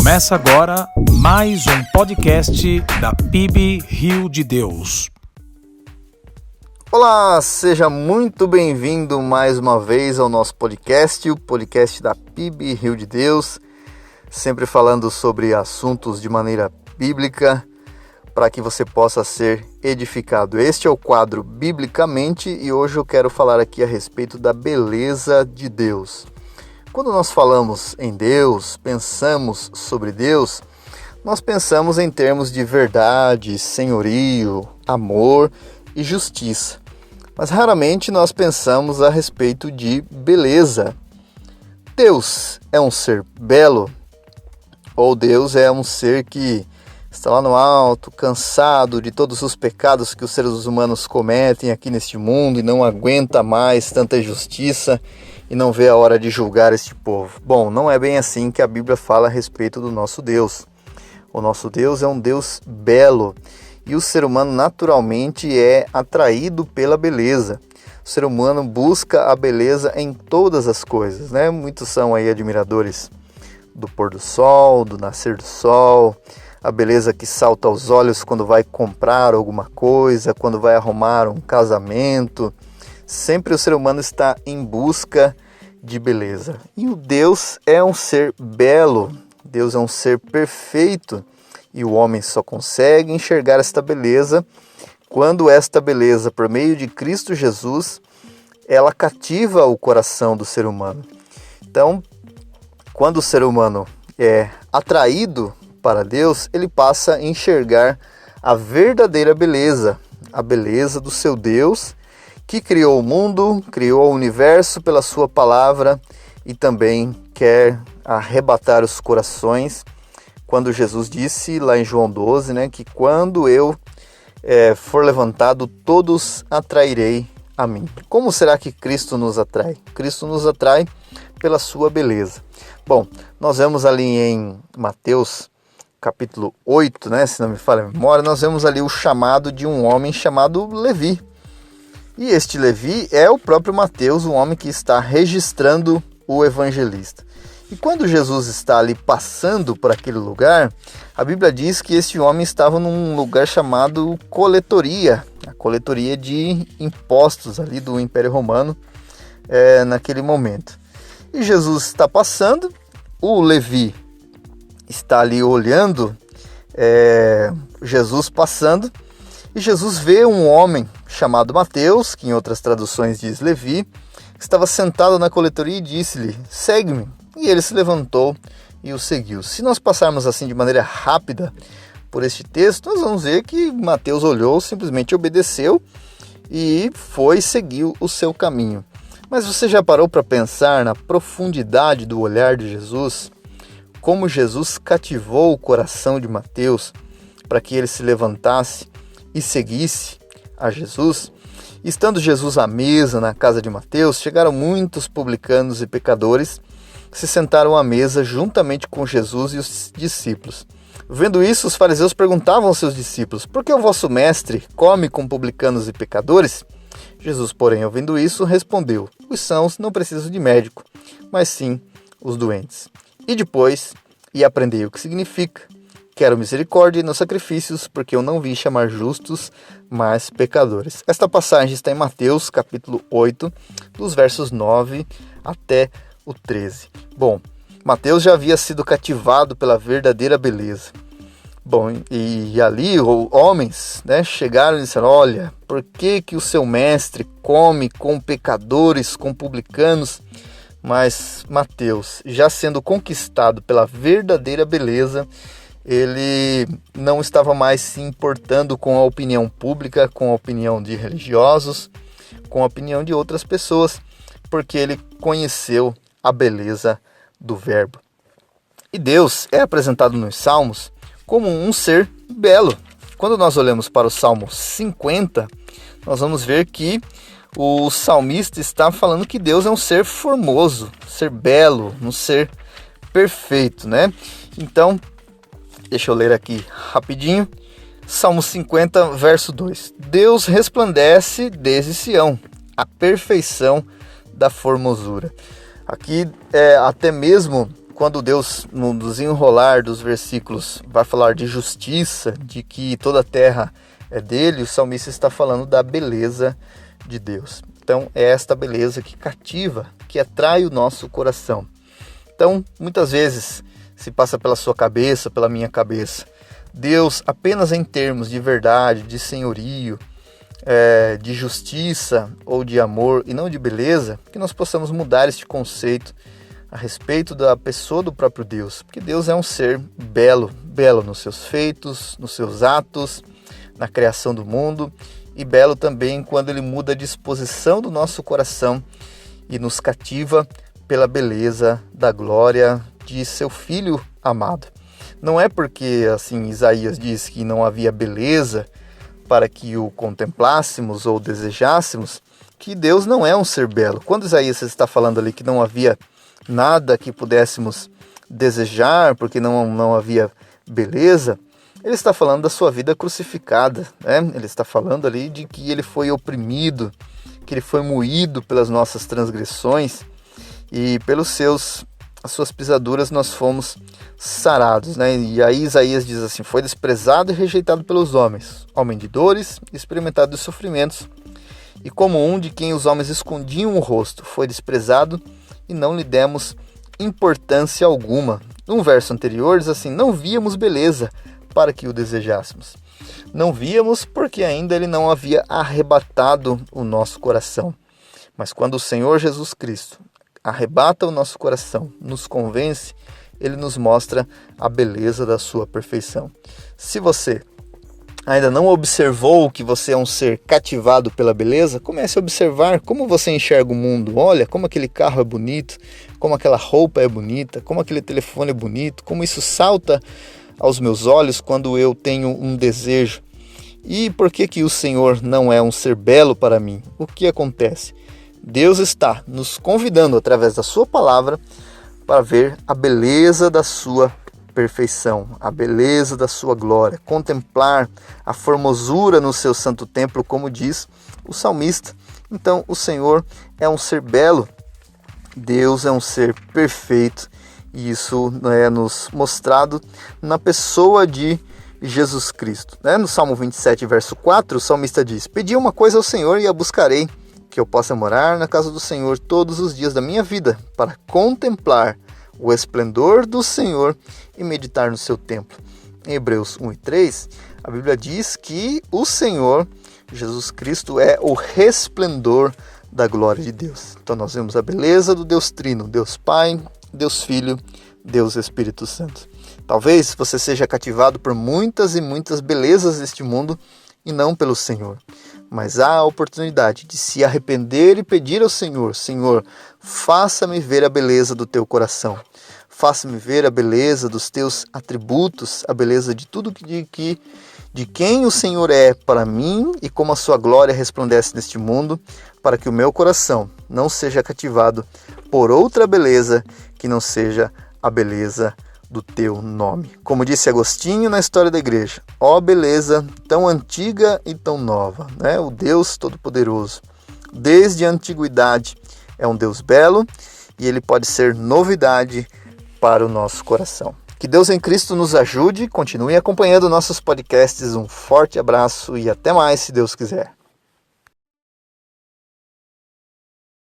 Começa agora mais um podcast da PIB Rio de Deus. Olá, seja muito bem-vindo mais uma vez ao nosso podcast, o podcast da PIB Rio de Deus, sempre falando sobre assuntos de maneira bíblica, para que você possa ser edificado. Este é o quadro Biblicamente e hoje eu quero falar aqui a respeito da beleza de Deus. Quando nós falamos em Deus, pensamos sobre Deus, nós pensamos em termos de verdade, senhorio, amor e justiça. Mas raramente nós pensamos a respeito de beleza. Deus é um ser belo? Ou Deus é um ser que está lá no alto, cansado de todos os pecados que os seres humanos cometem aqui neste mundo e não aguenta mais tanta injustiça e não vê a hora de julgar este povo? Bom, não é bem assim que a Bíblia fala a respeito do nosso Deus. O nosso Deus é um Deus belo e o ser humano naturalmente é atraído pela beleza. O ser humano busca a beleza em todas as coisas, né? Muitos são aí admiradores do pôr do sol, do nascer do sol, a beleza que salta aos olhos quando vai comprar alguma coisa, quando vai arrumar um casamento. Sempre o ser humano está em busca de beleza. E o Deus é um ser belo, Deus é um ser perfeito. E o homem só consegue enxergar esta beleza quando esta beleza, por meio de Cristo Jesus, ela cativa o coração do ser humano. Então, quando o ser humano é atraído para Deus, ele passa a enxergar a verdadeira beleza, a beleza do seu Deus, que criou o mundo, criou o universo pela sua palavra e também quer arrebatar os corações, quando Jesus disse lá em João 12, que quando eu for levantado, todos atrairei a mim. Como será que Cristo nos atrai? Cristo nos atrai pela sua beleza. Bom, nós vemos ali em Mateus capítulo 8, se não me falha a memória, nós vemos ali o chamado de um homem chamado Levi. E este Levi é o próprio Mateus, o homem que está registrando o evangelista. E quando Jesus está ali passando por aquele lugar, a Bíblia diz que este homem estava num lugar chamado coletoria, a coletoria de impostos ali do Império Romano naquele momento. E Jesus está passando, o Levi está ali olhando Jesus passando, e Jesus vê um homem chamado Mateus, que em outras traduções diz Levi, que estava sentado na coletoria e disse-lhe: segue-me. E ele se levantou e o seguiu. Se nós passarmos assim de maneira rápida por este texto, nós vamos ver que Mateus olhou, simplesmente obedeceu e foi seguir o seu caminho. Mas você já parou para pensar na profundidade do olhar de Jesus? Como Jesus cativou o coração de Mateus para que ele se levantasse e seguisse a Jesus? Estando Jesus à mesa na casa de Mateus, chegaram muitos publicanos e pecadores que se sentaram à mesa juntamente com Jesus e os discípulos. Vendo isso, os fariseus perguntavam aos seus discípulos: por que o vosso mestre come com publicanos e pecadores? Jesus, porém, ouvindo isso, respondeu: os sãos não precisam de médico, mas sim os doentes. E depois, aprendei o que significa: quero misericórdia e não sacrifícios, porque eu não vim chamar justos, mas pecadores. Esta passagem está em Mateus, capítulo 8, dos versos 9 até o 13. Bom, Mateus já havia sido cativado pela verdadeira beleza. Bom, e ali homens chegaram e disseram: olha, por que o seu mestre come com pecadores, com publicanos? Mas Mateus, já sendo conquistado pela verdadeira beleza, ele não estava mais se importando com a opinião pública, com a opinião de religiosos, com a opinião de outras pessoas, porque ele conheceu a beleza do Verbo. E Deus é apresentado nos Salmos como um ser belo. Quando nós olhamos para o Salmo 50, nós vamos ver que o salmista está falando que Deus é um ser formoso, ser belo, um ser perfeito, Então, deixa eu ler aqui rapidinho. Salmo 50, verso 2. Deus resplandece desde Sião, a perfeição da formosura. Aqui até mesmo quando Deus, no desenrolar dos versículos, vai falar de justiça, de que toda a terra é dele, o salmista está falando da beleza de Deus. Então, é esta beleza que cativa, que atrai o nosso coração. Então, muitas vezes, se passa pela sua cabeça, pela minha cabeça, Deus apenas em termos de verdade, de senhorio, de justiça ou de amor e não de beleza, que nós possamos mudar este conceito a respeito da pessoa do próprio Deus, porque Deus é um ser belo, belo nos seus feitos, nos seus atos, na criação do mundo, e belo também quando ele muda a disposição do nosso coração e nos cativa pela beleza da glória de seu Filho amado. Não é porque, assim, Isaías diz que não havia beleza para que o contemplássemos ou desejássemos, que Deus não é um ser belo. Quando Isaías está falando ali que não havia nada que pudéssemos desejar, porque não havia beleza, ele está falando da sua vida crucificada, né? Ele está falando ali de que ele foi oprimido, que ele foi moído pelas nossas transgressões e pelas suas pisaduras nós fomos sarados, né? E aí Isaías diz assim: foi desprezado e rejeitado pelos homens, homem de dores, experimentado de sofrimentos, e como um de quem os homens escondiam o rosto, foi desprezado e não lhe demos importância alguma. Num verso anterior diz assim: não víamos beleza para que o desejássemos. Não víamos porque ainda ele não havia arrebatado o nosso coração. Mas quando o Senhor Jesus Cristo arrebata o nosso coração, nos convence, ele nos mostra a beleza da sua perfeição. Se você ainda não observou que você é um ser cativado pela beleza, comece a observar como você enxerga o mundo. Olha como aquele carro é bonito, como aquela roupa é bonita, como aquele telefone é bonito, como isso salta aos meus olhos quando eu tenho um desejo. E por que o Senhor não é um ser belo para mim? O que acontece? Deus está nos convidando através da sua palavra para ver a beleza da sua perfeição, a beleza da sua glória, contemplar a formosura no seu santo templo, como diz o salmista. Então, o Senhor é um ser belo, Deus é um ser perfeito, e isso é nos mostrado na pessoa de Jesus Cristo. No Salmo 27, verso 4, o salmista diz: pedi uma coisa ao Senhor e a buscarei, que eu possa morar na casa do Senhor todos os dias da minha vida, para contemplar o esplendor do Senhor e meditar no seu templo. Em Hebreus 1 e 3, a Bíblia diz que o Senhor, Jesus Cristo, é o resplendor da glória de Deus. Então nós vemos a beleza do Deus Trino, Deus Pai, Deus Filho, Deus Espírito Santo. Talvez você seja cativado por muitas e muitas belezas deste mundo e não pelo Senhor. Mas há a oportunidade de se arrepender e pedir ao Senhor: Senhor, faça-me ver a beleza do teu coração. Faça-me ver a beleza dos teus atributos, a beleza de tudo de quem o Senhor é para mim e como a sua glória resplandece neste mundo, para que o meu coração não seja cativado por outra beleza que não seja a beleza do teu nome. Como disse Agostinho na História da Igreja: ó beleza tão antiga e tão nova, né? O Deus Todo-Poderoso, desde a antiguidade, é um Deus belo e ele pode ser novidade para o nosso coração. Que Deus em Cristo nos ajude, continue acompanhando nossos podcasts. Um forte abraço e até mais, se Deus quiser.